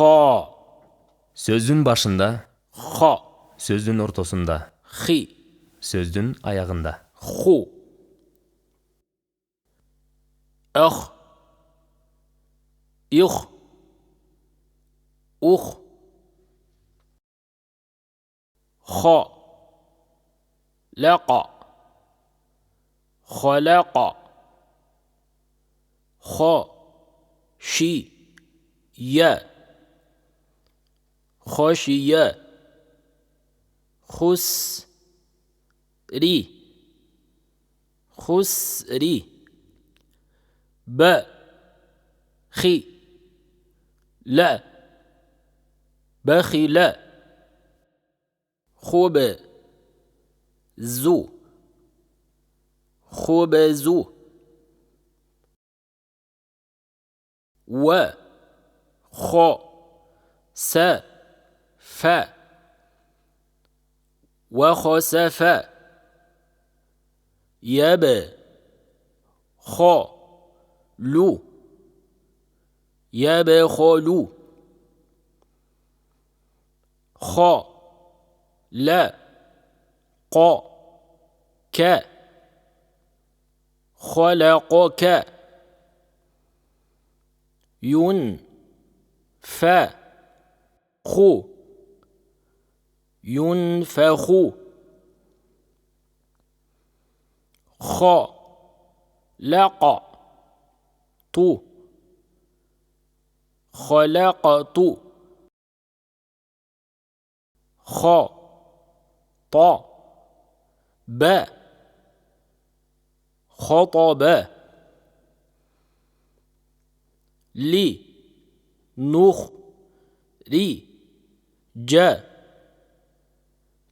Xo. Сөздүн башында, Xo. сөздүн ортосунда, Xi. сөздүн аягында. Xu. Ux. Yux. Ux. Xo. Laqa. Khalaqa. Xo. Shi. Ya. Khoshiya. Khusri. Khusri. Ba. Khi. La. Bakhila. Khub. Zu. Khubazu. Wa. Kho. Sa. Fa. وخسف. يب. خو. لو. يبخلو. خا. لا. قا. ك. خلقك. يون. فا. خو. ينفخ. خا. لقى. تو. خلقت. خا. طا. با. خطب. لي. نخ. ري. جا.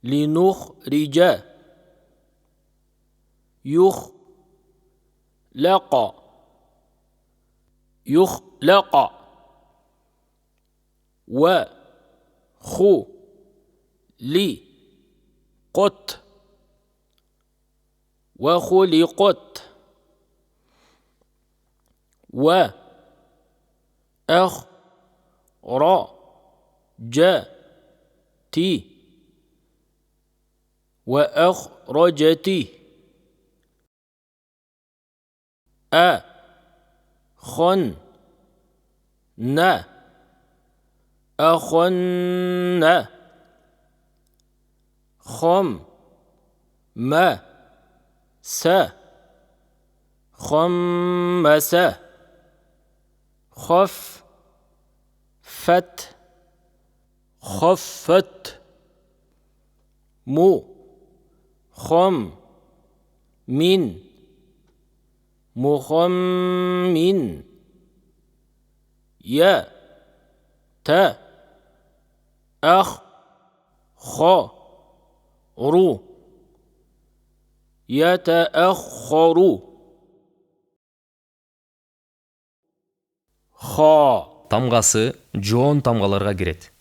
لنخرج. يخلق. يخلق. وخو. لي. قط. وخلقت. و. أخ. را. جا. تي. وأخرجت. أخن. ن. أخن. خم. ما. س. خمس. خف. فت. خفت. مو. خم. من. مخمن. يا. تا. أخ. خا. رو. يتأخر. خا. Тамгасы жоон тамгаларга кирет.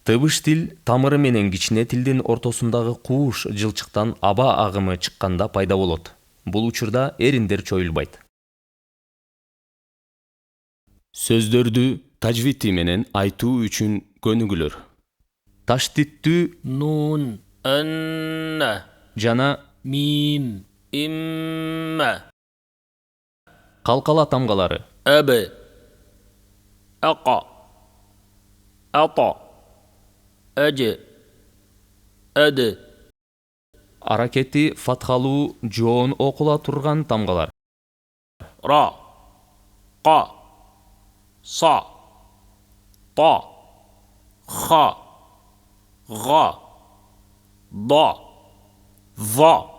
Тыбыш тил тамыры менен кичине тилдин ортосундагы кууш жылчыктан аба агымы чыкканда пайда болот. Бул учурда эриндер чоюлбайт. Сөздөрдү тажвити менен айтуу үчүн көнүгүлөр. Таштиттүү نون. أن. жана ميم. إما. калкала тамгалары أب. أقى. أطى. أج. أد. аракети фатхалуу жоон окула турган тамгалар. را. قا. صا. طا. خا. غا. ضا. ظا.